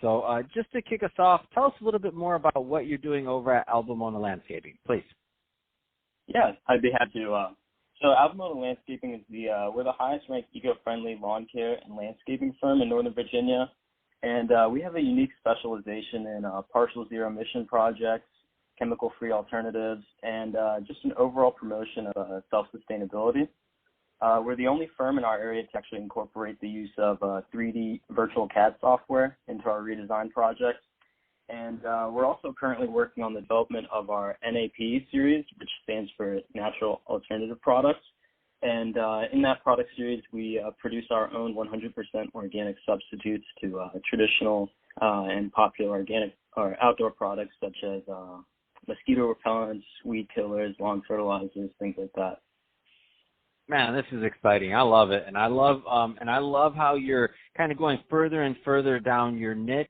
So just to kick us off, tell us a little bit more about what you're doing over at Abilmona Landscaping, please. Yeah, I'd be happy to. So Abilmona Landscaping is we're the highest ranked eco-friendly lawn care and landscaping firm in Northern Virginia. And we have a unique specialization in partial zero emission projects, chemical-free alternatives, and just an overall promotion of self-sustainability. We're the only firm in our area to actually incorporate the use of 3D virtual CAD software into our redesign projects. And we're also currently working on the development of our NAP series, which stands for Natural Alternative Products. And in that product series, we produce our own 100% organic substitutes to traditional and popular organic or outdoor products such as mosquito repellents, weed killers, lawn fertilizers, things like that. Man, this is exciting. I love it, and I love how you're kind of going further and further down your niche